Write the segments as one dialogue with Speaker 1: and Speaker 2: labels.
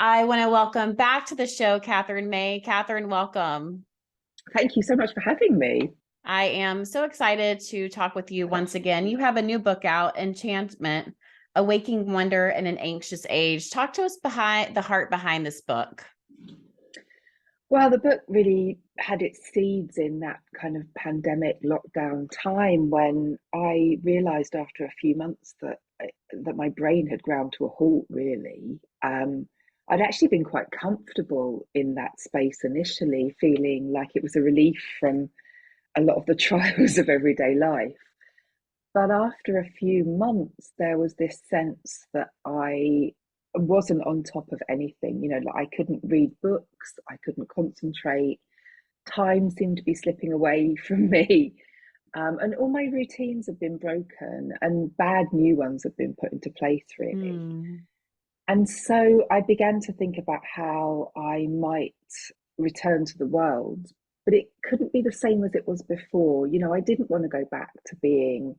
Speaker 1: I want to welcome back to the show, Katherine May. Katherine, welcome.
Speaker 2: Thank you so much for having me.
Speaker 1: I am so excited to talk with you once again. You have a new book out, Enchantment, Awakening Wonder in an Anxious Age. Talk to us behind the heart behind this book.
Speaker 2: Well, the book really had its seeds in that kind of pandemic lockdown time when I realized after a few months that my brain had ground to a halt, really. I'd actually been quite comfortable in that space initially, feeling like it was a relief from a lot of the trials of everyday life. But after a few months, there was this sense that I wasn't on top of anything. Like I couldn't read books, I couldn't concentrate. Time seemed to be slipping away from me. And all my routines have been broken, and bad new ones have been put into place, really.
Speaker 1: Hmm.
Speaker 2: And so I began to think about how I might return to the world, but it couldn't be the same as it was before. I didn't want to go back to being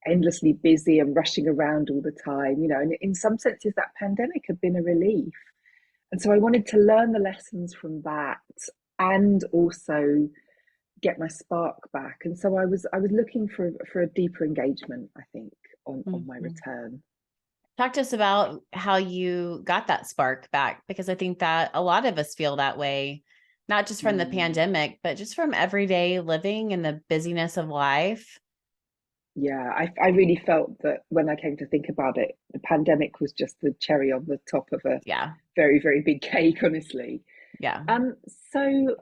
Speaker 2: endlessly busy and rushing around all the time, and in some senses, that pandemic had been a relief. And so I wanted to learn the lessons from that and also get my spark back. And so I was looking for a deeper engagement, I think, on my
Speaker 1: Mhm.
Speaker 2: return.
Speaker 1: Talk to us about how you got that spark back, because I think that a lot of us feel that way, not just from the
Speaker 2: Mm.
Speaker 1: pandemic, but just from everyday living and the busyness of life.
Speaker 2: Yeah, I really felt that when I came to think about it, the pandemic was just the cherry on the top of a
Speaker 1: Yeah.
Speaker 2: very, very big cake, honestly.
Speaker 1: Yeah.
Speaker 2: So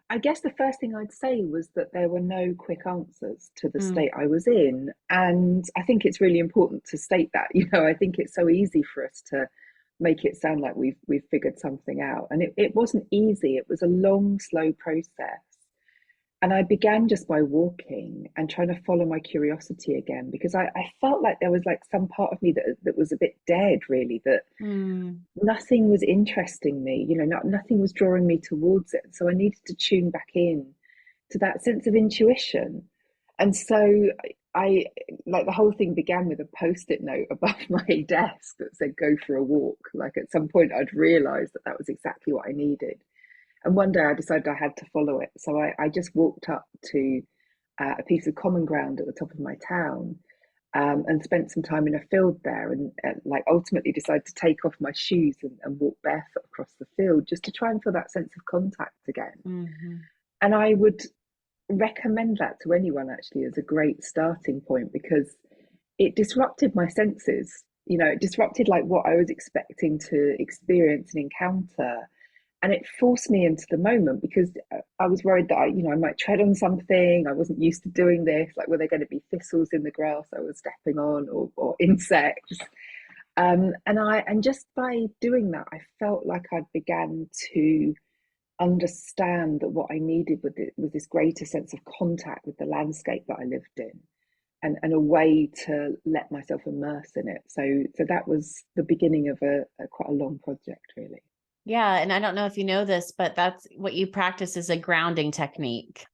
Speaker 2: I guess the first thing I'd say was that there were no quick answers to the
Speaker 1: Mm.
Speaker 2: state I was in. And I think it's really important to state that. I think it's so easy for us to make it sound like we've figured something out. And it wasn't easy. It was a long, slow process. And I began just by walking and trying to follow my curiosity again because I felt like there was like some part of me that was a bit dead, really, that
Speaker 1: Mm.
Speaker 2: nothing was interesting me, nothing was drawing me towards it. So I needed to tune back in to that sense of intuition. And so I like the whole thing began with a post-it note above my desk that said go for a walk. Like at some point I'd realized that that was exactly what I needed. And one day I decided I had to follow it. So I just walked up to a piece of common ground at the top of my town, and spent some time in a field there, and like ultimately decided to take off my shoes and walk barefoot across the field just to try and feel that sense of contact again.
Speaker 1: Mhm.
Speaker 2: And I would recommend that to anyone actually as a great starting point because it disrupted my senses. It disrupted like what I was expecting to experience and encounter, and it forced me into the moment because I was worried that I might tread on something. I wasn't used to doing this. Like, were there going to be thistles in the grass I was stepping on, or insects? And just by doing that, I felt like I began to understand that what I needed was this greater sense of contact with the landscape that I lived in, and a way to let myself immerse in it. So that was the beginning of a quite a long project, really.
Speaker 1: Yeah, and I don't know if you know this, but that's what you practice is a grounding technique,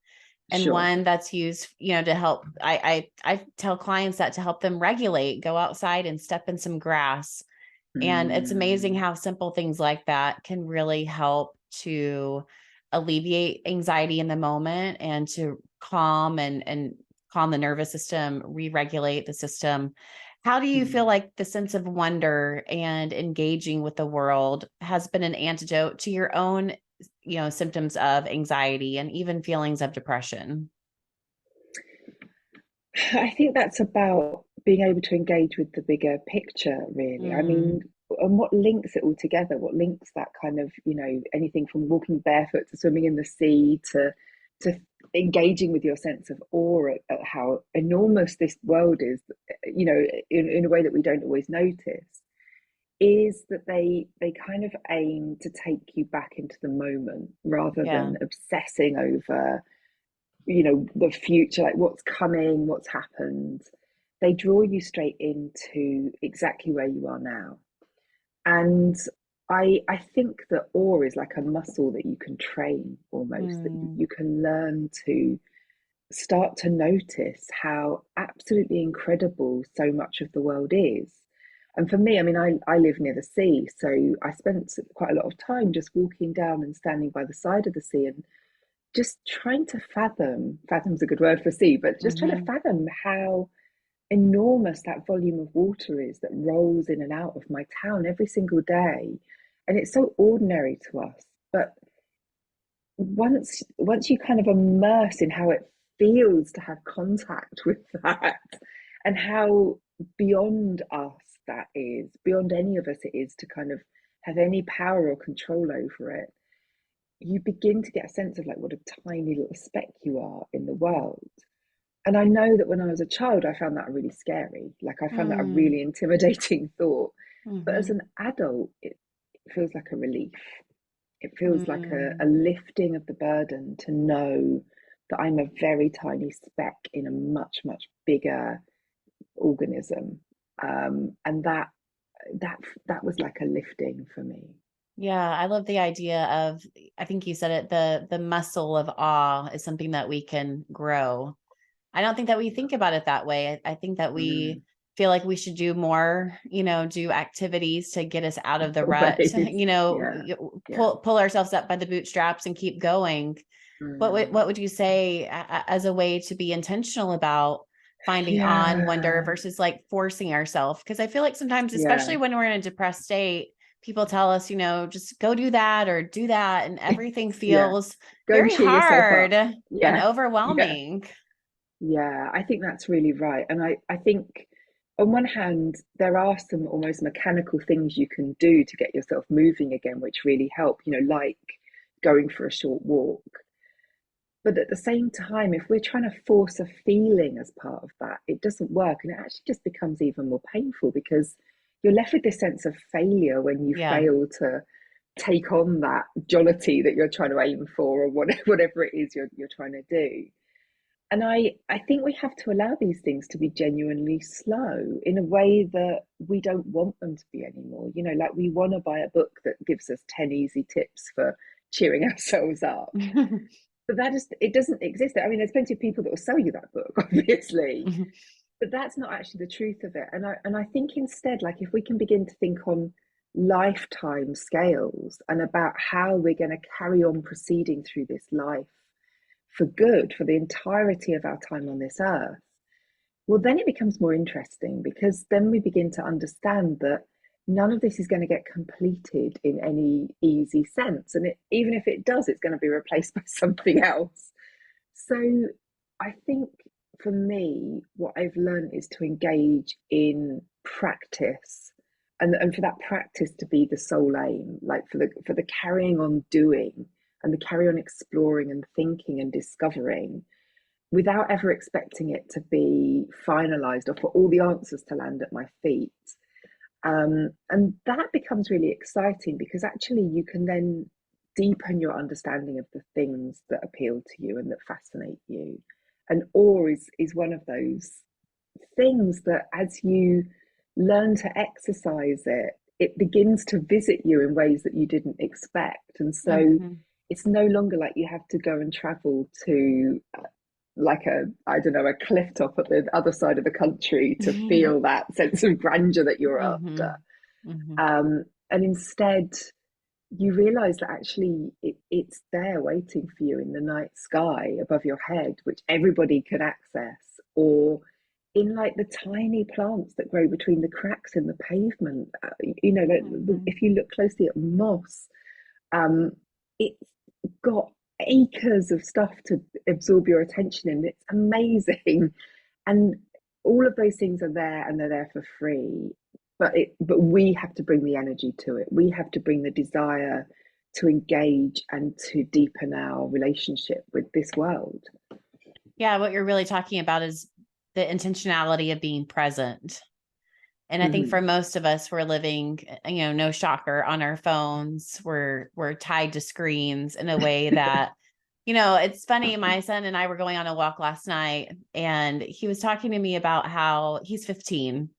Speaker 1: and
Speaker 2: Sure.
Speaker 1: one that's used, to help. I tell clients that to help them regulate, go outside and step in some grass. And it's amazing
Speaker 2: Mm.
Speaker 1: how simple things like that can really help to alleviate anxiety in the moment and to calm and calm the nervous system, re-regulate the system. How do you feel
Speaker 2: Mm.
Speaker 1: like the sense of wonder and engaging with the world has been an antidote to your own, symptoms of anxiety and even feelings of depression?
Speaker 2: I think that's about being able to engage with the bigger picture, really. I mean,
Speaker 1: Mm,
Speaker 2: and what links it all together, what links that kind of, anything from walking barefoot to swimming in the sea to engaging with your sense of awe at how enormous this world is, in a way that we don't always notice, is that they kind of aim to take you back into the moment rather
Speaker 1: yeah.
Speaker 2: than obsessing over the future, like what's coming, what's happened. They draw you straight into exactly where you are now. And I think that awe is like a muscle that you can train almost, that
Speaker 1: Mm,
Speaker 2: you can learn to start to notice how absolutely incredible so much of the world is. And for me, I mean, I live near the sea, so I spent quite a lot of time just walking down and standing by the side of the sea and just trying to fathom's a good word for sea, but just trying to
Speaker 1: Hmm.
Speaker 2: fathom how enormous that volume of water is that rolls in and out of my town every single day. And it's so ordinary to us. But once you kind of immerse in how it feels to have contact with that and how beyond us that is, beyond any of us it is to kind of have any power or control over it, you begin to get a sense of like what a tiny little speck you are in the world. And I know that when I was a child, I found that really scary. Like I found that a
Speaker 1: Mm-hmm.
Speaker 2: really intimidating thought. But as
Speaker 1: Mm-hmm.
Speaker 2: an adult, it feels like a relief. It feels like a
Speaker 1: Mm.
Speaker 2: lifting of the burden to know that I'm a very tiny speck in a much, much bigger organism. And that that was like a lifting for me.
Speaker 1: Yeah, I love the idea of, I think you said it, the muscle of awe is something that we can grow. I don't think that we think about it that way. I think that we
Speaker 2: Mm,
Speaker 1: feel like we should do more, do activities to get us out of the rut,
Speaker 2: always. Yeah. Yeah.
Speaker 1: pull ourselves up by the bootstraps and keep going. What
Speaker 2: Mm.
Speaker 1: would you say as a way to be intentional about finding on wonder
Speaker 2: Yeah.
Speaker 1: versus like forcing ourselves? Because I feel like sometimes, especially
Speaker 2: Yeah.
Speaker 1: when we're in a depressed state, people tell us, just go do that or do that, and everything
Speaker 2: Yeah.
Speaker 1: feels
Speaker 2: Go and
Speaker 1: very
Speaker 2: cheer yourself
Speaker 1: hard
Speaker 2: up.
Speaker 1: and
Speaker 2: Yeah. Yeah.
Speaker 1: overwhelming.
Speaker 2: Yeah. I think that's really right. And I think on one hand, there are some almost mechanical things you can do to get yourself moving again, which really help, like going for a short walk. But at the same time, if we're trying to force a feeling as part of that, it doesn't work. And it actually just becomes even more painful because you're left with this sense of failure when you
Speaker 1: Yeah.
Speaker 2: fail to take on that jollity that you're trying to aim for or whatever it is you're trying to do. And I think we have to allow these things to be genuinely slow in a way that we don't want them to be anymore. Like we want to buy a book that gives us 10 easy tips for cheering ourselves up. But it doesn't exist. I mean, there's plenty of people that will sell you that book, obviously, but that's not actually the truth of it. And I think instead, like if we can begin to think on lifetime scales and about how we're going to carry on proceeding through this life for good, for the entirety of our time on this earth, well, then it becomes more interesting because then we begin to understand that none of this is going to get completed in any easy sense. And even if it does, it's going to be replaced by something else. So I think for me, what I've learned is to engage in practice and for that practice to be the sole aim, like for the carrying on doing and the carry on exploring and thinking and discovering without ever expecting it to be finalized or for all the answers to land at my feet. And that becomes really exciting because actually you can then deepen your understanding of the things that appeal to you and that fascinate you. And awe is one of those things that as you learn to exercise it, it begins to visit you in ways that you didn't expect. And so
Speaker 1: Hmm.
Speaker 2: it's no longer like you have to go and travel to like I don't know, a cliff top at the other side of the country to
Speaker 1: Hmm.
Speaker 2: feel that sense of grandeur that you're after.
Speaker 1: Hmm.
Speaker 2: And instead, you realize that actually it's there waiting for you in the night sky above your head, which everybody can access, or in like the tiny plants that grow between the cracks in the pavement. Like
Speaker 1: Hmm.
Speaker 2: if you look closely at moss, um, it's got acres of stuff to absorb your attention in. It's amazing. And all of those things are there and they're there for free. But we have to bring the energy to it. We have to bring the desire to engage and to deepen our relationship with this world.
Speaker 1: Yeah, what you're really talking about is the intentionality of being present. And I think for
Speaker 2: Mm-hmm.
Speaker 1: most of us, we're living, no shocker, on our phones. We're tied to screens in a way that, it's funny. My son and I were going on a walk last night, and he was talking to me about how he's 15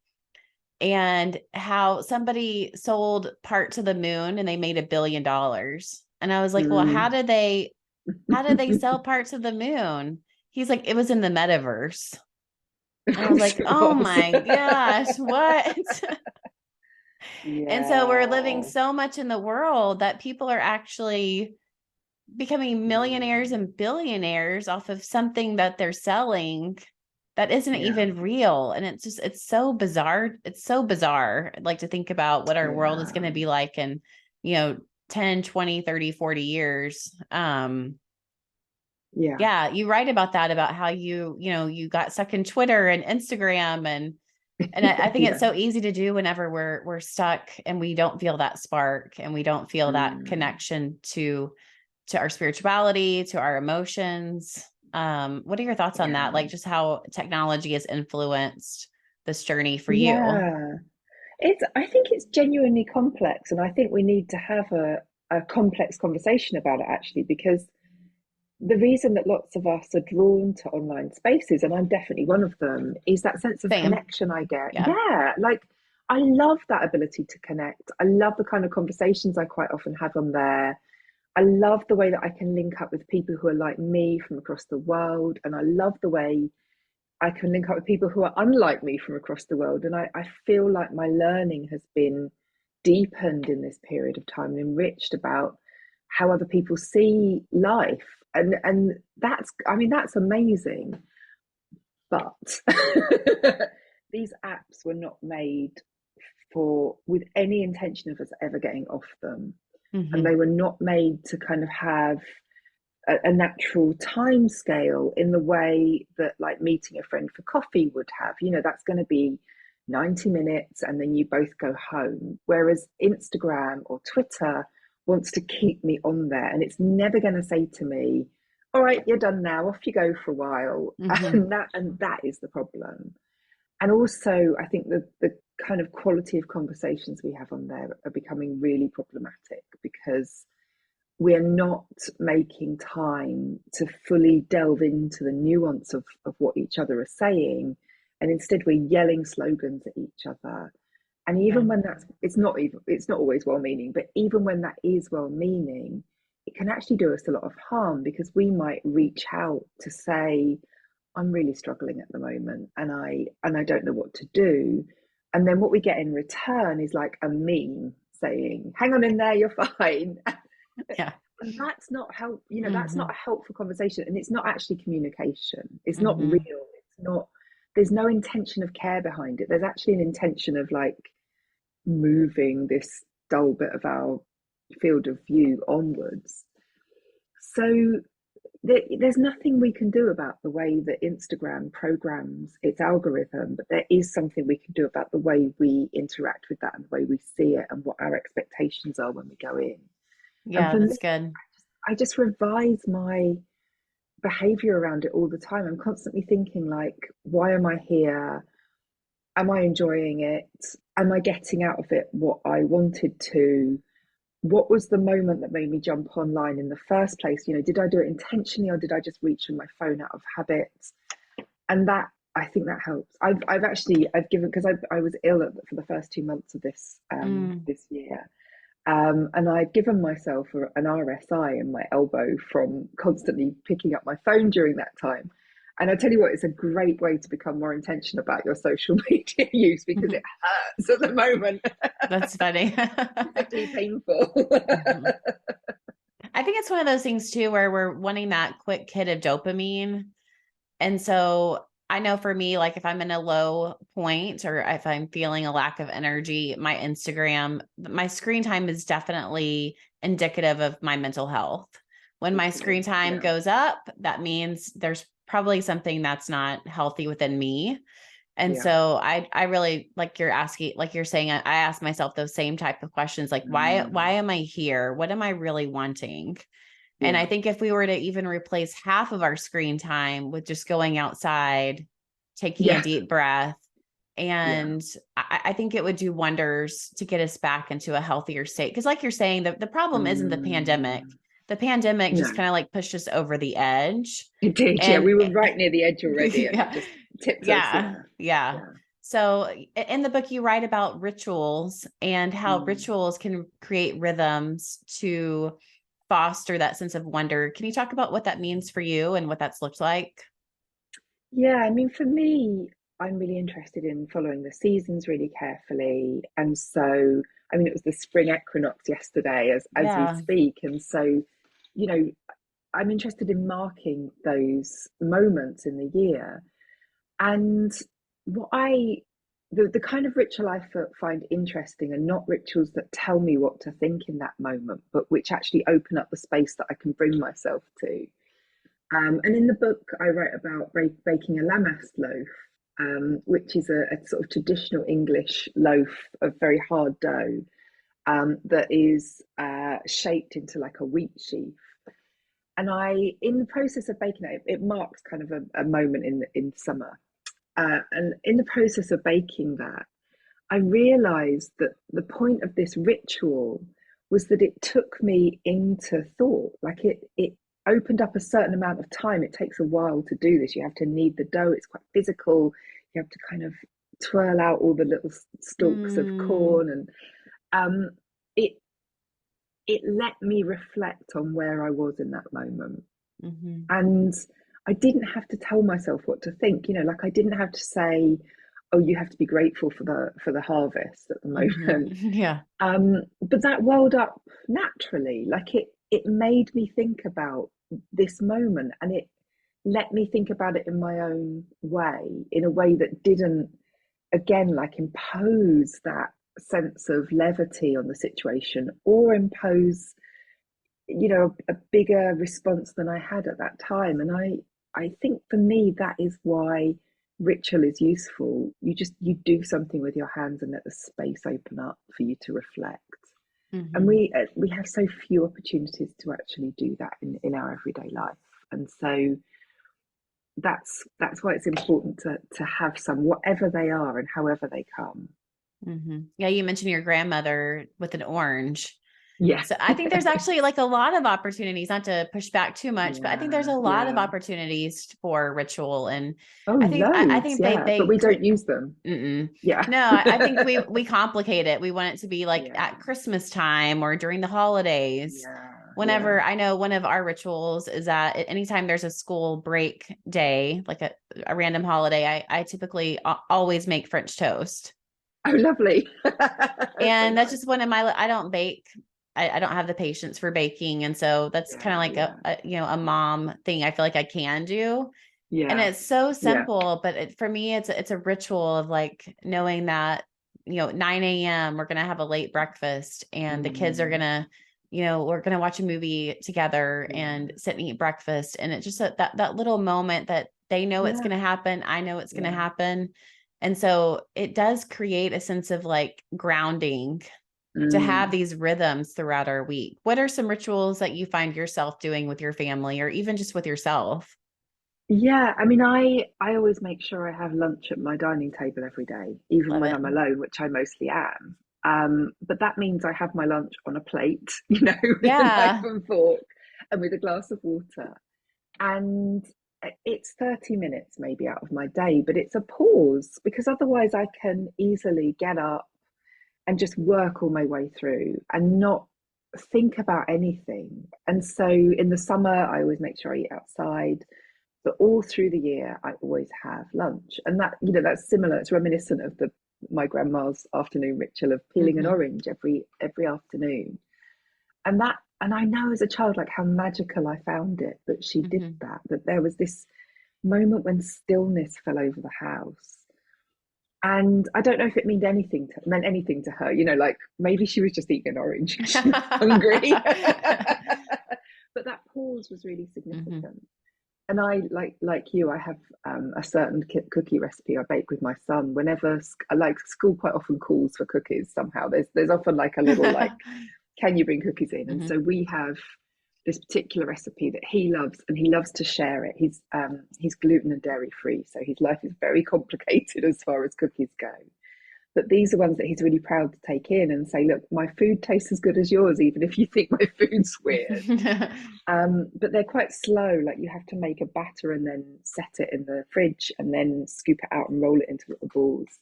Speaker 1: and how somebody sold Part to the Moon and they made $1 billion. And I was like, well,
Speaker 2: Mm.
Speaker 1: how did they sell Parts of the Moon? He's like, it was in the metaverse.
Speaker 2: Of
Speaker 1: And I was
Speaker 2: course
Speaker 1: like,
Speaker 2: it
Speaker 1: oh
Speaker 2: was.
Speaker 1: my gosh, what? And so we're
Speaker 2: Yeah.
Speaker 1: living so much in the world that people are actually becoming millionaires
Speaker 2: Mm.
Speaker 1: and billionaires off of something that they're selling that isn't
Speaker 2: Yeah.
Speaker 1: even real. And it's just, it's so bizarre. It's so bizarre. Like to think about what our world is
Speaker 2: Yeah.
Speaker 1: going to be like in, you know, 10, 20, 30, 40 years.
Speaker 2: Yeah.
Speaker 1: Yeah, you write about that, about how you got stuck in Twitter and Instagram and I think it's
Speaker 2: Yeah.
Speaker 1: so easy to do whenever we're stuck and we don't feel that spark and we don't feel that
Speaker 2: Mm.
Speaker 1: connection to our spirituality, to our emotions. What are your thoughts on that?
Speaker 2: Yeah.
Speaker 1: Like just how technology has influenced this journey for you?
Speaker 2: Yeah. I think it's genuinely complex, and I think we need to have a complex conversation about it actually, because the reason that lots of us are drawn to online spaces, and I'm definitely one of them, is that sense of
Speaker 1: Same.
Speaker 2: connection I get.
Speaker 1: Yeah.
Speaker 2: Yeah, like I love that ability to connect. I love the kind of conversations I quite often have on there. I love the way that I can link up with people who are like me from across the world. And I love the way I can link up with people who are unlike me from across the world. And I feel like my learning has been deepened in this period of time and enriched about how other people see life. And that's, I mean, that's amazing. But these apps were not made for with any intention of us ever getting off them. And
Speaker 1: Hmm.
Speaker 2: they were not made to kind of have a natural time scale in the way that like meeting a friend for coffee would have. That's going to be 90 minutes and then you both go home. Whereas Instagram or Twitter wants to keep me on there, and it's never going to say to me, all right, you're done now, off you go for a while.
Speaker 1: Hmm.
Speaker 2: And that is the problem. And also I think the kind of quality of conversations we have on there are becoming really problematic, because we're not making time to fully delve into the nuance of what each other are saying. And instead we're yelling slogans at each other. And
Speaker 1: Yeah.
Speaker 2: even when it's not always well meaning, but even when that is well meaning, it can actually do us a lot of harm, because we might reach out to say, I'm really struggling at the moment and I don't know what to do. And then what we get in return is like a meme saying, hang on in there, you're fine.
Speaker 1: Yeah.
Speaker 2: And that's not that's not
Speaker 1: Hmm.
Speaker 2: a helpful conversation, and it's not actually communication. It's not real.
Speaker 1: Hmm.
Speaker 2: It's not, there's no intention of care behind it. There's actually an intention of like moving this dull bit of our field of view onwards. So there's nothing we can do about the way that Instagram programs its algorithm, but there is something we can do about the way we interact with that and the way we see it and what our expectations are when we go in. And
Speaker 1: Yeah,
Speaker 2: for me,
Speaker 1: that's good.
Speaker 2: I just revise my behavior around it all the time. I'm constantly thinking like, why am I here? Am I enjoying it? Am I getting out of it what I wanted to? What was the moment that made me jump online in the first place? Did I do it intentionally, or did I just reach for my phone out of habit? And that, I think that helps. I've given, because I was ill for the first 2 months of
Speaker 1: Mm.
Speaker 2: this year. And I'd given myself an RSI in my elbow from constantly picking up my phone during that time. And I tell you what, it's a great way to become more intentional about your social media use, because it hurts at the moment,
Speaker 1: That's funny.
Speaker 2: physically painful.
Speaker 1: Mhm. I think it's one of those things too where we're wanting that quick hit of dopamine. And so I know for me, like if I'm in a low point or if I'm feeling a lack of energy, my screen time is definitely indicative of my mental health. When my
Speaker 2: Totally.
Speaker 1: screen time
Speaker 2: Yeah.
Speaker 1: goes up, that means there's probably something that's not healthy within me. And
Speaker 2: Yeah.
Speaker 1: so I really like you're asking, like you're saying, I ask myself those same type of questions, like why
Speaker 2: Mm,
Speaker 1: am I here? What am I really wanting? And I
Speaker 2: yeah.
Speaker 1: think if we were to even replace half of our screen time with just going outside, taking a
Speaker 2: Yeah.
Speaker 1: deep breath,
Speaker 2: Yeah.
Speaker 1: and I think it would do wonders to get us back into a healthier state. Because, like you're saying, the problem isn't the pandemic.
Speaker 2: Mm,
Speaker 1: The pandemic just
Speaker 2: no,
Speaker 1: kind of like pushed us over the edge.
Speaker 2: it did. Yeah.
Speaker 1: And
Speaker 2: We were right near the edge already, and it
Speaker 1: yeah,
Speaker 2: just tipped us.
Speaker 1: yeah,
Speaker 2: Yeah.
Speaker 1: yeah.
Speaker 2: Yeah.
Speaker 1: So in the book, you write about rituals and how
Speaker 2: Mm.
Speaker 1: rituals can create rhythms to foster that sense of wonder. Can you talk about what that means for you and what that's looked like?
Speaker 2: Yeah. I mean, for me, I'm really interested in following the seasons really carefully. And so, I mean, it was the spring equinox yesterday as we
Speaker 1: Yeah.
Speaker 2: speak. And so, you know, I'm interested in marking those moments in the year. And what the kind of ritual I find interesting are not rituals that tell me what to think in that moment, but which actually open up the space that I can bring myself to. And in the book, I write about baking a lammas loaf, which is a sort of traditional English loaf of very hard dough that is shaped into like a wheat sheaf. And in the process of baking it, it marks kind of a moment in summer. And in the process of baking that, I realized that the point of this ritual was that it took me into thought. Like it opened up a certain amount of time. It takes a while to do this. You have to knead the dough, it's quite physical. You have to kind of twirl out all the little stalks of
Speaker 1: Mm,
Speaker 2: corn. And it it let me reflect on where I was in that moment.
Speaker 1: hmm.
Speaker 2: And I didn't have to tell myself what to think, like I didn't have to say, oh, you have to be grateful for the harvest at the
Speaker 1: Hmm.
Speaker 2: moment.
Speaker 1: Yeah.
Speaker 2: But that welled up naturally. Like it made me think about this moment, and it let me think about it in my own way, in a way that didn't, again, like impose that sense of levity on the situation, or impose a bigger response than I had at that time. And I think for me that is why ritual is useful. You do something with your hands and let the space open up for you to reflect. And
Speaker 1: Hmm.
Speaker 2: we have so few opportunities to actually do that in our everyday life. And so that's why it's important to have some, whatever they are and however they come.
Speaker 1: Hmm. Yeah, you mentioned your grandmother with an orange.
Speaker 2: Yeah.
Speaker 1: So I think there's actually like a lot of opportunities, not to push back too much, but I think there's
Speaker 2: Yeah,
Speaker 1: a lot of
Speaker 2: yeah.
Speaker 1: opportunities for ritual. And
Speaker 2: Oh,
Speaker 1: I
Speaker 2: loads,
Speaker 1: think
Speaker 2: yeah, but
Speaker 1: they
Speaker 2: we don't
Speaker 1: create.
Speaker 2: use them.
Speaker 1: Mm-mm.
Speaker 2: Yeah.
Speaker 1: No, I think we complicate it. We want it to be like
Speaker 2: Yeah,
Speaker 1: at Christmas time or during the holidays.
Speaker 2: yeah, yeah.
Speaker 1: Whenever I know one of our rituals is that anytime there's a school break day, like a random holiday, I typically always make French toast.
Speaker 2: Oh, lovely. So
Speaker 1: And that's
Speaker 2: nice.
Speaker 1: just one of my, I don't bake. I don't have the patience for baking. And so that's kind of
Speaker 2: Yeah,
Speaker 1: like
Speaker 2: yeah,
Speaker 1: a mom thing I feel like I can do. And
Speaker 2: yeah,
Speaker 1: it's so
Speaker 2: yeah.
Speaker 1: simple, but for me, it's a ritual of like knowing that, 9 a.m. we're gonna have a late breakfast and the kids are
Speaker 2: Mm,
Speaker 1: gonna, we're gonna watch a movie together and
Speaker 2: yeah,
Speaker 1: sit and eat breakfast. And it's just that little moment that they know it's
Speaker 2: yeah,
Speaker 1: gonna happen. I know it's gonna
Speaker 2: yeah.
Speaker 1: happen. And so it does create a sense of like grounding to have
Speaker 2: Mm.
Speaker 1: these rhythms throughout our week. What are some rituals that you find yourself doing with your family or even just with yourself?
Speaker 2: Yeah, I mean, I always make sure I have lunch at my dining table every day, even
Speaker 1: Love
Speaker 2: when
Speaker 1: it.
Speaker 2: I'm alone, which I mostly am. But that means I have my lunch on a plate, with a knife
Speaker 1: Yeah.
Speaker 2: and fork and with a glass of water. And it's 30 minutes maybe out of my day, but it's a pause, because otherwise I can easily get up and just work all my way through and not think about anything. And so in the summer, I always make sure I eat outside, but all through the year, I always have lunch. And that's similar, it's reminiscent of the my grandma's afternoon ritual of peeling an
Speaker 1: Hmm.
Speaker 2: orange every afternoon. And I know as a child, like, how magical I found it that she did
Speaker 1: Hmm.
Speaker 2: that there was this moment when stillness fell over the house. And I don't know if it meant anything to her, like maybe she was just eating an orange because she was hungry. But that pause was really
Speaker 1: Hmm.
Speaker 2: significant. And I, like you, I have a certain cookie recipe I bake with my son whenever, like, school quite often calls for cookies. Somehow there's often like a little, like, can you bring cookies in? And
Speaker 1: Hmm.
Speaker 2: so we have this particular recipe that he loves, and he loves to share it. He's gluten and dairy free, so his life is very complicated as far as cookies go. But these are ones that he's really proud to take in and say, look, my food tastes as good as yours, even if you think my food's weird. But they're quite slow. Like, you have to make a batter and then set it in the fridge and then scoop it out and roll it into little balls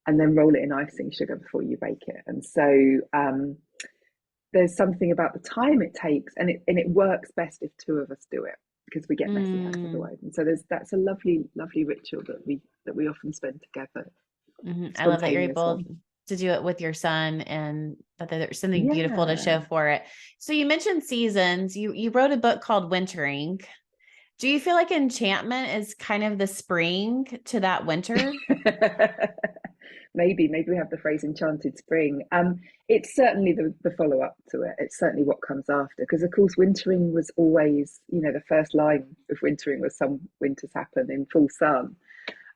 Speaker 2: and then roll it in icing sugar before you bake it. And so there's something about the time it takes, and it works best if two of us do it, because we get messy house
Speaker 1: Mm,
Speaker 2: otherwise. And so that's a lovely, lovely ritual that we often spend together,
Speaker 1: I love that you're
Speaker 2: spontaneous
Speaker 1: able
Speaker 2: one.
Speaker 1: to do it with your son and that there's something beautiful to
Speaker 2: Yeah.
Speaker 1: show for it. So you mentioned seasons. You wrote a book called Wintering. Do you feel like Enchantment is kind of the spring to that winter?
Speaker 2: Maybe we have the phrase enchanted spring. It's certainly the follow up to it. It's certainly what comes after, because of course wintering was always, the first line of wintering was some winters happen in full sun.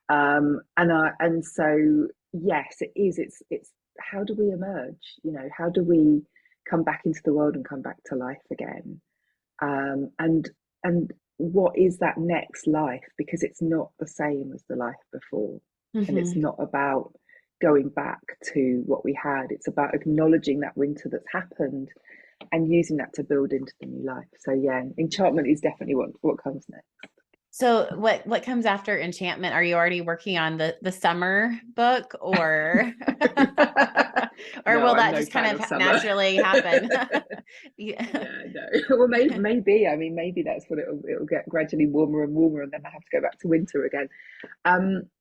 Speaker 2: And so yes, it is. It's how do we emerge? How do we come back into the world and come back to life again? And what is that next life? Because it's not the same as the life before, and it's
Speaker 1: Mm-hmm.
Speaker 2: not about going back to what we had. It's about acknowledging that winter that's happened and using that to build into the new life. So yeah, enchantment is definitely what comes next.
Speaker 1: So what comes after Enchantment? Are you already working on the summer book or or
Speaker 2: No,
Speaker 1: will
Speaker 2: I'm
Speaker 1: that
Speaker 2: no
Speaker 1: just kind
Speaker 2: fan
Speaker 1: of
Speaker 2: of summer.
Speaker 1: naturally happen? Yeah.
Speaker 2: Yeah, no. Well, maybe. I mean, maybe that's what it'll get gradually warmer and warmer, and then I have to go back to winter again.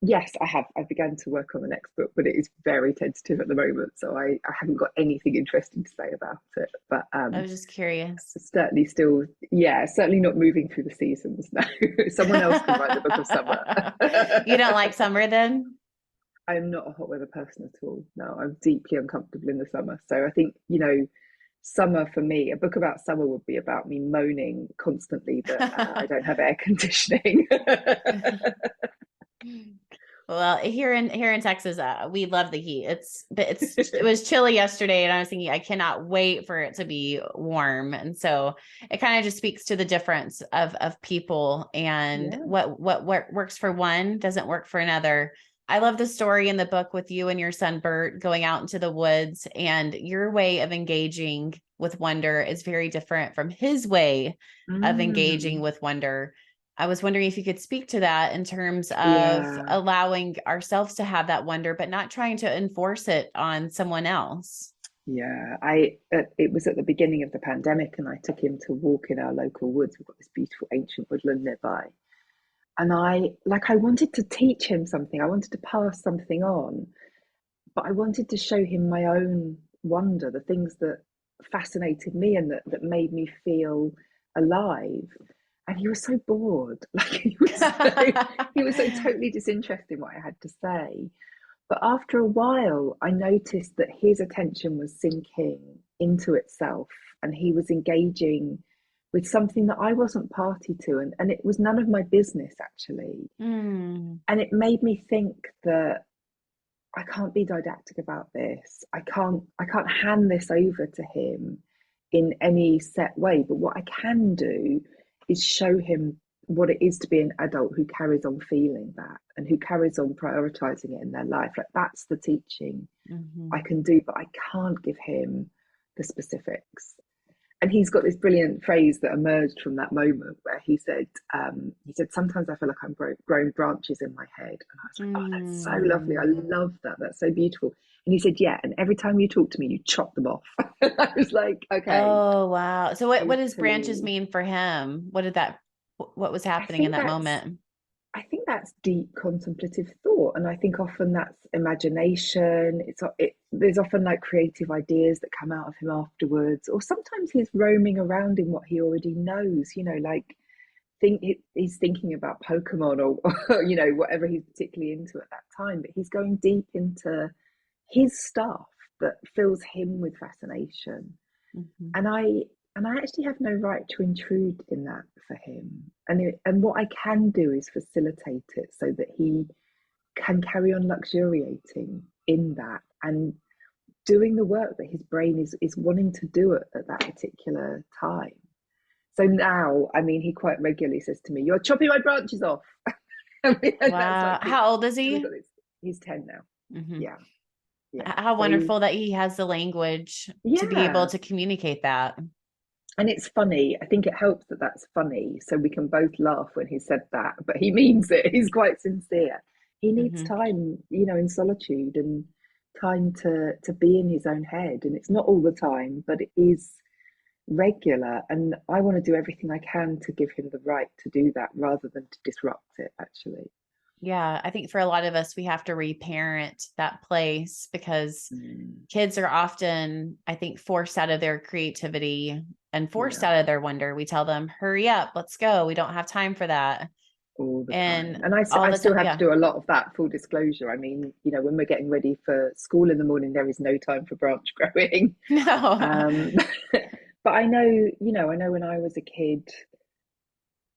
Speaker 2: Yes, I have. I've begun to work on the next book, but it is very tentative at the moment, so I haven't got anything interesting to say about it. But
Speaker 1: I was just curious.
Speaker 2: certainly still, yeah, certainly not moving through the seasons. No, someone else can write the book of summer.
Speaker 1: You don't like summer then?
Speaker 2: I'm not a hot weather person at all. No, I'm deeply uncomfortable in the summer. So I think, summer for me, a book about summer would be about me moaning constantly that I don't have air conditioning.
Speaker 1: Well, here in Texas, we love the heat. It was chilly yesterday, and I was thinking I cannot wait for it to be warm. And so it kind of just speaks to the difference of people and
Speaker 2: Yeah.
Speaker 1: what works for one doesn't work for another. I love the story in the book with you and your son Bert going out into the woods, and your way of engaging with wonder is very different from his way of engaging
Speaker 2: Mm,
Speaker 1: with wonder. I was wondering if you could speak to that in terms of
Speaker 2: yeah.
Speaker 1: allowing ourselves to have that wonder, but not trying to enforce it on someone else.
Speaker 2: Yeah. It was at the beginning of the pandemic, and I took him to walk in our local woods. We've got this beautiful ancient woodland nearby. And I wanted to teach him something. I wanted to pass something on, but I wanted to show him my own wonder, the things that fascinated me and that made me feel alive. And he was so bored. Like he was so totally disinterested in what I had to say. But after a while, I noticed that his attention was sinking into itself, and he was engaging with something that I wasn't party to, and it was none of my business actually.
Speaker 1: Mm,
Speaker 2: And it made me think that I can't be didactic about this. I can't hand this over to him in any set way. But what I can do is show him what it is to be an adult who carries on feeling that and who carries on prioritizing it in their life. Like that's the teaching
Speaker 1: mhm.
Speaker 2: I can do, but I can't give him the specifics. And he's got this brilliant phrase that emerged from that moment where he said, sometimes I feel like I'm growing branches in my head. And I was like, oh, that's so lovely. I
Speaker 1: Mm.
Speaker 2: love that. That's so beautiful. And he said, yeah. And every time you talk to me, you chop them off. I was like, okay,
Speaker 1: Oh, wow. So what does branches
Speaker 2: totally.
Speaker 1: mean for him? What was
Speaker 2: I
Speaker 1: happening in
Speaker 2: think
Speaker 1: that
Speaker 2: that's
Speaker 1: moment?
Speaker 2: I think that's deep contemplative thought, and I think often that's imagination. There's often like creative ideas that come out of him afterwards, or sometimes he's roaming around in what he already knows. Like he's thinking about Pokemon or whatever he's particularly into at that time, but he's going deep into his stuff that fills him with fascination,
Speaker 1: Mhm.
Speaker 2: and I actually have no right to intrude in that for him. And what I can do is facilitate it so that he can carry on luxuriating in that and doing the work that his brain is wanting to do at that particular time. So now, I mean, he quite regularly says to me, "You're chopping my branches off." I mean, and that's
Speaker 1: Wow.
Speaker 2: like
Speaker 1: How old is
Speaker 2: we
Speaker 1: he?
Speaker 2: got this. He's 10 now.
Speaker 1: Mhm.
Speaker 2: Yeah, yeah.
Speaker 1: How
Speaker 2: So
Speaker 1: wonderful that he has the language to be able
Speaker 2: yeah,
Speaker 1: to communicate that.
Speaker 2: and it's funny. I think it helps that that's funny, so we can both laugh when he said that. But he means it. He's quite sincere. He needs
Speaker 1: Mhm.
Speaker 2: time, in solitude and time to be in his own head. And it's not all the time, but it is. regular, and I want to do everything I can to give him the right to do that rather than to disrupt it, actually.
Speaker 1: Yeah, I think for a lot of us, we have to reparent that place because
Speaker 2: Mm,
Speaker 1: kids are often, I think, forced out of their creativity and forced
Speaker 2: yeah,
Speaker 1: out of their wonder. We tell them, hurry up, let's go. We don't have time for that.
Speaker 2: all the time.
Speaker 1: And
Speaker 2: And
Speaker 1: all
Speaker 2: I
Speaker 1: the time,
Speaker 2: still have to
Speaker 1: yeah.
Speaker 2: do a lot of that, full disclosure. I mean, when we're getting ready for school in the morning, there is no time for branch growing.
Speaker 1: No.
Speaker 2: Um, but I know when I was a kid,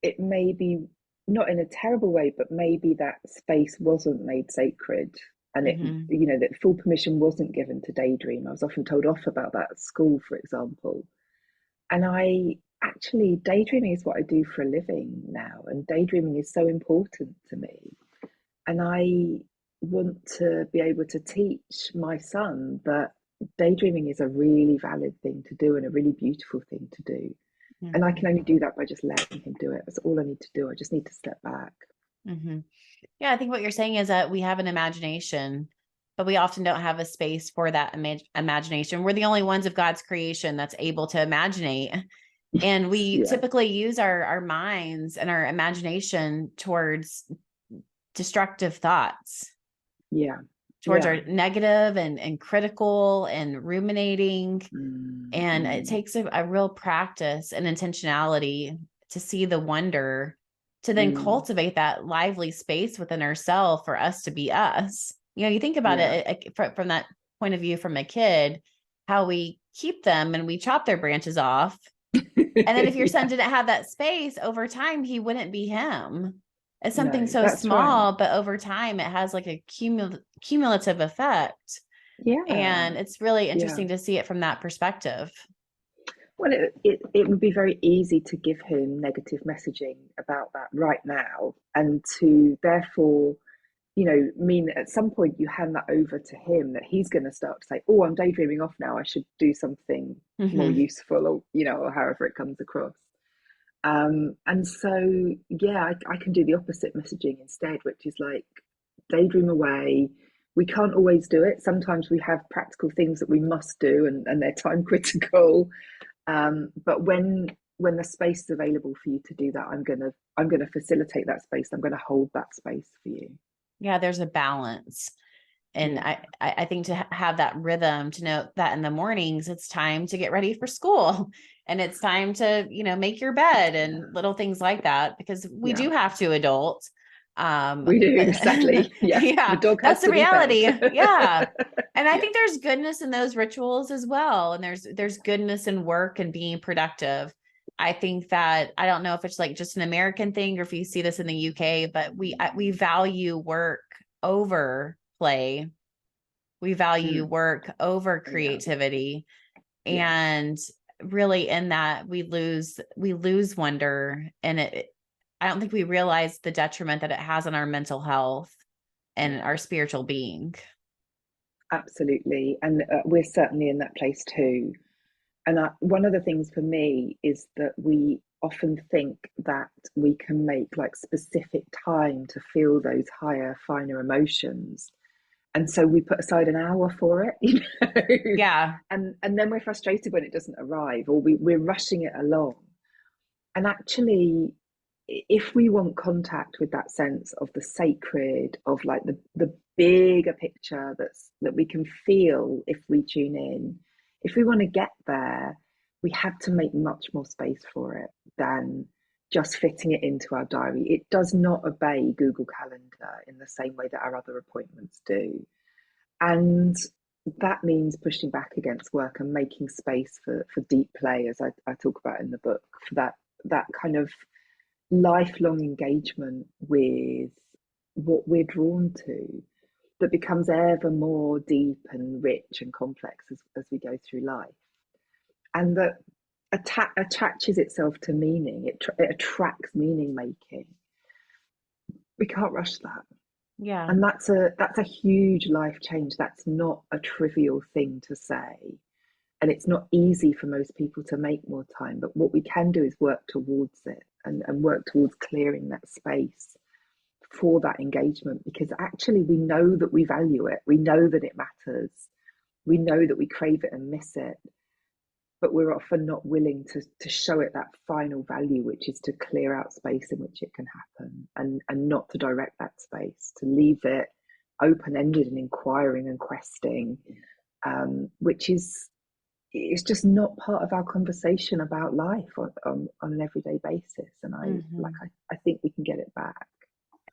Speaker 2: it may be not in a terrible way, but maybe that space wasn't made sacred. And
Speaker 1: Hmm.
Speaker 2: that full permission wasn't given to daydream. I was often told off about that at school, for example. And I actually, daydreaming is what I do for a living now. And daydreaming is so important to me. And I want to be able to teach my son that daydreaming is a really valid thing to do and a really beautiful thing to do. And I
Speaker 1: Hmm.
Speaker 2: can only do that by just letting him do it. That's all I need to do. I just need to step back.
Speaker 1: Hmm. Yeah, I think what you're saying is that we have an imagination, but we often don't have a space for that imagination. We're the only ones of God's creation that's able to imaginate. And we
Speaker 2: Yeah,
Speaker 1: typically use our minds and our imagination towards destructive thoughts,
Speaker 2: yeah,
Speaker 1: towards
Speaker 2: yeah.
Speaker 1: our negative and critical and ruminating.
Speaker 2: Mm,
Speaker 1: And it
Speaker 2: mm,
Speaker 1: takes a real practice and intentionality to see the wonder, to then
Speaker 2: mm,
Speaker 1: cultivate that lively space within ourselves for us to be us. You think about
Speaker 2: yeah.
Speaker 1: it from that point of view from a kid, how we keep them and we chop their branches off. And then if your son
Speaker 2: Yeah,
Speaker 1: didn't have that space over time, he wouldn't be him. It's something
Speaker 2: no,
Speaker 1: so
Speaker 2: that's right.
Speaker 1: small, but over time it has like a cumulative effect.
Speaker 2: Yeah,
Speaker 1: And it's really
Speaker 2: yeah.
Speaker 1: interesting to see it from that perspective.
Speaker 2: Well, it would be very easy to give him negative messaging about that right now, and to therefore, mean that at some point you hand that over to him, that he's going to start to say, "Oh, I'm daydreaming off now. I should do something more
Speaker 1: Hmm.
Speaker 2: useful," or or however it comes across. And so, yeah, I can do the opposite messaging instead, which is like, daydream away. We can't always do it. Sometimes we have practical things that we must do, and they're time critical. But when the space is available for you to do that, I'm gonna facilitate that space. I'm gonna hold that space for you.
Speaker 1: Yeah, there's a balance. And
Speaker 2: Yeah,
Speaker 1: I think to have that rhythm, to know that in the mornings it's time to get ready for school and it's time to, make your bed
Speaker 2: yeah,
Speaker 1: and little things like that, because we
Speaker 2: yeah.
Speaker 1: do have to adult.
Speaker 2: We do,
Speaker 1: But
Speaker 2: sadly. Yeah, the
Speaker 1: yeah,
Speaker 2: dog
Speaker 1: that's
Speaker 2: has
Speaker 1: the
Speaker 2: to be fed.
Speaker 1: reality. Yeah. And I
Speaker 2: Yeah,
Speaker 1: think there's goodness in those rituals as well. And there's goodness in work and being productive. I think that, I don't know if it's like just an American thing or if you see this in the UK, but we value work over play. We value
Speaker 2: mm,
Speaker 1: work over
Speaker 2: yeah,
Speaker 1: creativity.
Speaker 2: yeah,
Speaker 1: And really in that we lose wonder. And I don't think we realize the detriment that it has on our mental health and
Speaker 2: yeah.
Speaker 1: our spiritual being.
Speaker 2: Absolutely, and we're certainly in that place too. And one of the things for me is that we often think that we can make like specific time to feel those higher, finer emotions. And so we put aside an hour for it,
Speaker 1: Yeah.
Speaker 2: and then we're frustrated when it doesn't arrive, or we're rushing it along. And actually, if we want contact with that sense of the sacred, of like the bigger picture that we can feel if we tune in, if we want to get there, we have to make much more space for it than just fitting it into our diary. It does not obey Google Calendar in the same way that our other appointments do. And that means pushing back against work and making space for deep play, as I talk about in the book, for that kind of lifelong engagement with what we're drawn to, that becomes ever more deep and rich and complex as we go through life, and that attaches itself to meaning. It attracts meaning making. We can't rush that.
Speaker 1: Yeah.
Speaker 2: And that's a huge life change. That's not a trivial thing to say, and it's not easy for most people to make more time. But what we can do is work towards it, and work towards clearing that space for that engagement, because actually we know that we value it, we know that it matters, we know that we crave it and miss it. but we're often not willing to show it that final value, which is to clear out space in which it can happen, and not to direct that space, to leave it open-ended and inquiring and questing, which is it's just not part of our conversation about life on an everyday basis. And I think we can get it back.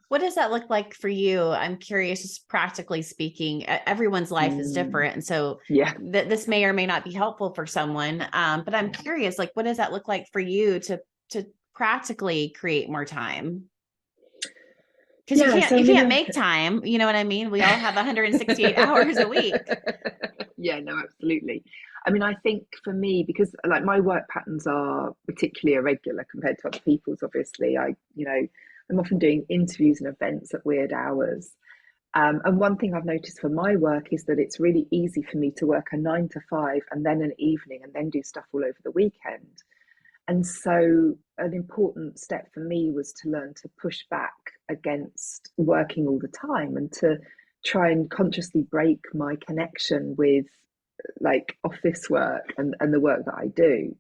Speaker 1: What does that look like for you? I'm curious, just practically speaking. Everyone's life is different. And so
Speaker 2: Yeah.
Speaker 1: this may or may not be helpful for someone. But I'm curious, like, what does that look like for you to practically create more time? Because you can't make time, you know what I mean? We all have 168 hours a week.
Speaker 2: Yeah, no, absolutely. I mean, I think for me, because like my work patterns are particularly irregular compared to other people's, obviously, I'm often doing interviews and events at weird hours. And one thing I've noticed for my work is that it's really easy for me to work a 9 to 5 and then an evening and then do stuff all over the weekend. And so an important step for me was to learn to push back against working all the time and to try and consciously break my connection with like office work and the work that I do.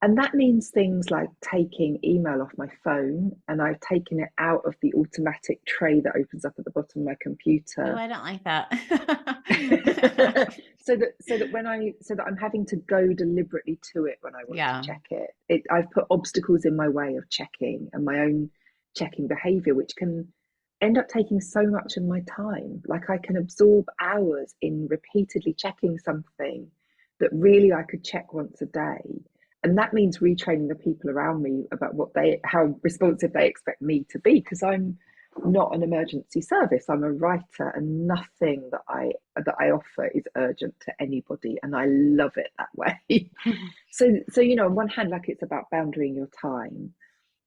Speaker 2: And that means things like taking email off my phone, and I've taken it out of the automatic tray that opens up at the bottom of my computer.
Speaker 1: Oh, I don't like that.
Speaker 2: so that I'm having to go deliberately to it when I want to check it. I've put obstacles in my way of checking and my own checking behavior, which can end up taking so much of my time. Like I can absorb hours in repeatedly checking something that really I could check once a day. And that means retraining the people around me about how responsive they expect me to be, because I'm not an emergency service. I'm a writer, and nothing that I offer is urgent to anybody, and I love it that way. So on one hand, like, it's about boundarying your time,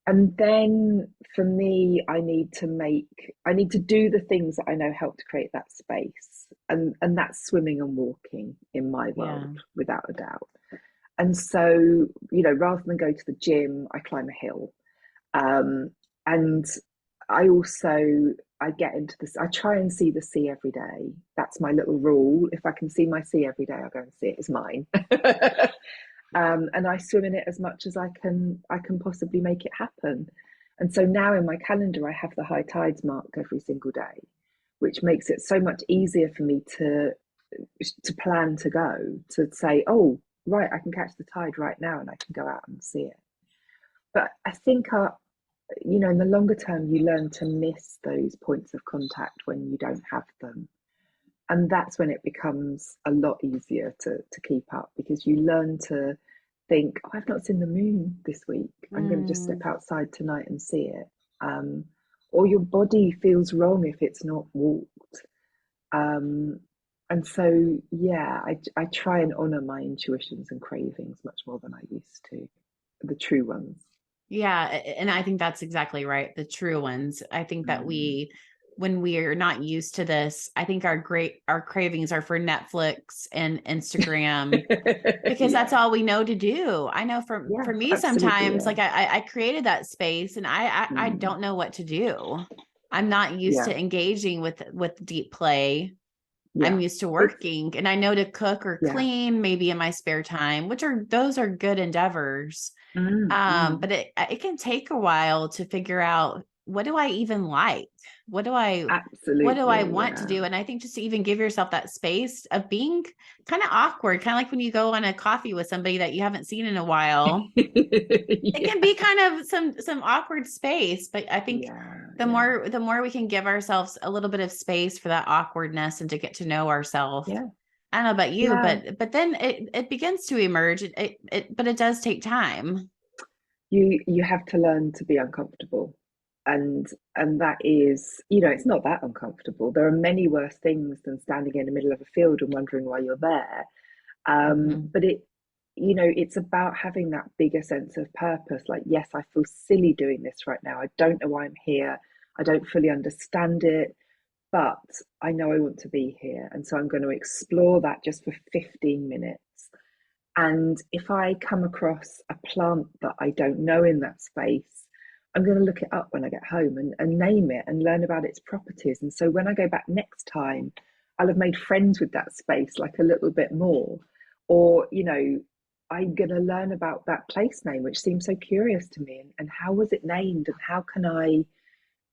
Speaker 2: and then for me, I need to do the things that I know help to create that space, and that's swimming and walking in my world, without a doubt. And so, rather than go to the gym, I climb a hill. And I get into this, I try and see the sea every day. That's my little rule. If I can see my sea every day, I'll go and see it. It's mine. And I swim in it as much as I can possibly make it happen. And so now in my calendar, I have the high tides marked every single day, which makes it so much easier for me to plan to go, to say, oh, right, I can catch the tide right now and I can go out and see it. But I think, in the longer term, you learn to miss those points of contact when you don't have them. And that's when it becomes a lot easier to keep up, because you learn to think, oh, I've not seen the moon this week. I'm going to just step outside tonight and see it. Or your body feels wrong if it's not walked. And so, I try and honor my intuitions and cravings much more than I used to, the true ones.
Speaker 1: Yeah. And I think that's exactly right. The true ones. I think that when we are not used to this, I think our cravings are for Netflix and Instagram, because that's all we know to do. I know for me, sometimes like I created that space and I don't know what to do. I'm not used to engaging with deep play. I'm used to working, and I know to cook or clean maybe in my spare time, those are good endeavors. But it can take a while to figure out, what do I even like? What do I want to do? And I think just to even give yourself that space of being kind of awkward, kind of like when you go on a coffee with somebody that you haven't seen in a while. It can be kind of some awkward space, but I think the more we can give ourselves a little bit of space for that awkwardness and to get to know ourselves. I don't know about you, but then it begins to emerge. But it does take time.
Speaker 2: You have to learn to be uncomfortable, and that is, it's not that uncomfortable. There are many worse things than standing in the middle of a field and wondering why you're there. But it's about having that bigger sense of purpose. Like, yes, I feel silly doing this right now. I don't know why I'm here. I don't fully understand it, but I know I want to be here. And so I'm going to explore that just for 15 minutes. And if I come across a plant that I don't know in that space, I'm going to look it up when I get home and name it and learn about its properties. And so when I go back next time, I'll have made friends with that space like a little bit more. Or, I'm going to learn about that place name, which seems so curious to me, and how was it named, and how can I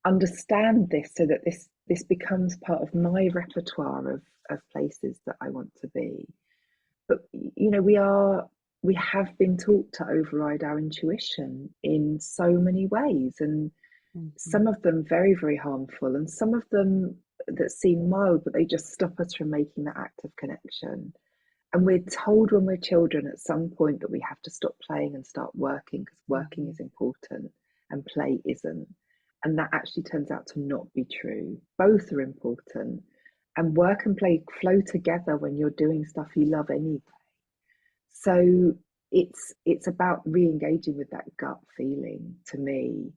Speaker 2: understand this so that this becomes part of my repertoire of places that I want to be. But we have been taught to override our intuition in so many ways, and
Speaker 1: Mhm.
Speaker 2: some of them very, very harmful, and some of them that seem mild, but they just stop us from making that act of connection. And we're told when we're children at some point that we have to stop playing and start working, because working
Speaker 1: Mhm.
Speaker 2: is important and play isn't. And that actually turns out to not be true. Both are important. And work and play flow together when you're doing stuff you love anyway. So it's about re-engaging with that gut feeling, to me,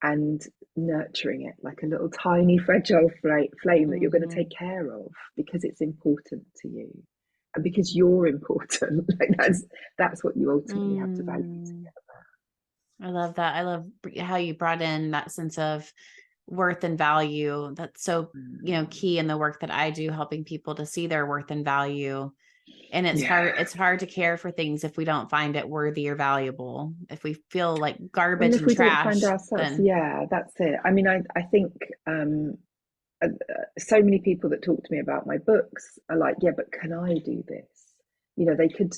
Speaker 2: and nurturing it like a little tiny fragile flame that you're going to take
Speaker 1: Mhm.
Speaker 2: care of, because it's important to you and because you're important. Like that's what you ultimately have to value
Speaker 1: Mm.
Speaker 2: together.
Speaker 1: I love that. I love how you brought in that sense of worth and value. That's so,
Speaker 2: Mm.
Speaker 1: key in the work that I do, helping people to see their worth and value. And
Speaker 2: Yeah.
Speaker 1: it's hard to care for things if we don't find it worthy or valuable. If we feel like
Speaker 2: Well,
Speaker 1: garbage
Speaker 2: if
Speaker 1: and
Speaker 2: we don't find
Speaker 1: trash,
Speaker 2: ourselves,
Speaker 1: then
Speaker 2: yeah, that's it. I mean, I think so many people that talk to me about my books are like, yeah, but can I do this?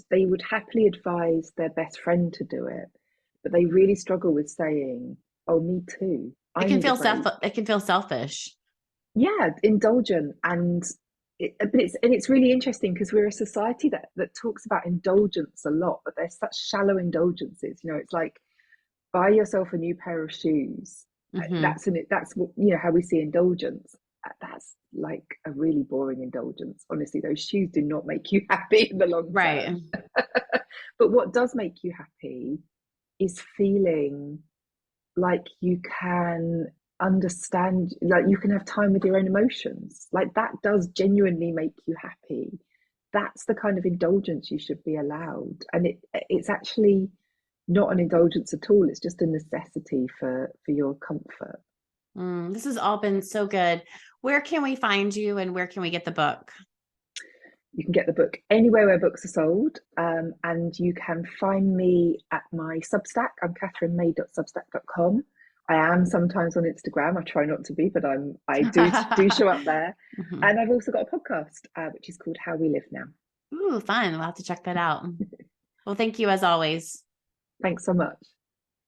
Speaker 2: They would happily advise their best friend to do it, but they really struggle with saying, oh, me too. I need a break.
Speaker 1: it can feel selfish.
Speaker 2: Yeah, indulgent. And it's really interesting because we're a society that talks about indulgence a lot, but they're such shallow indulgences. It's like, buy yourself a new pair of shoes.
Speaker 1: Hmm.
Speaker 2: That's what, how we see indulgence. That's like a really boring indulgence. Honestly, those shoes do not make you happy in the long
Speaker 1: Right.
Speaker 2: term. But what does make you happy is feeling like you can understand, like you can have time with your own emotions. Like that does genuinely make you happy. That's the kind of indulgence you should be allowed. And it's actually not an indulgence at all. It's just a necessity for your comfort.
Speaker 1: This has all been so good. Where can we find you and where can we get the book?
Speaker 2: You can get the book anywhere where books are sold, and you can find me at my Substack. I'm katherinemay.substack.com. I am sometimes on Instagram. I try not to be, but I do show up there.
Speaker 1: Mhm.
Speaker 2: And I've also got a podcast, which is called How We Live Now.
Speaker 1: Ooh, fun. We'll have to check that out. Well, thank you as always.
Speaker 2: Thanks so much.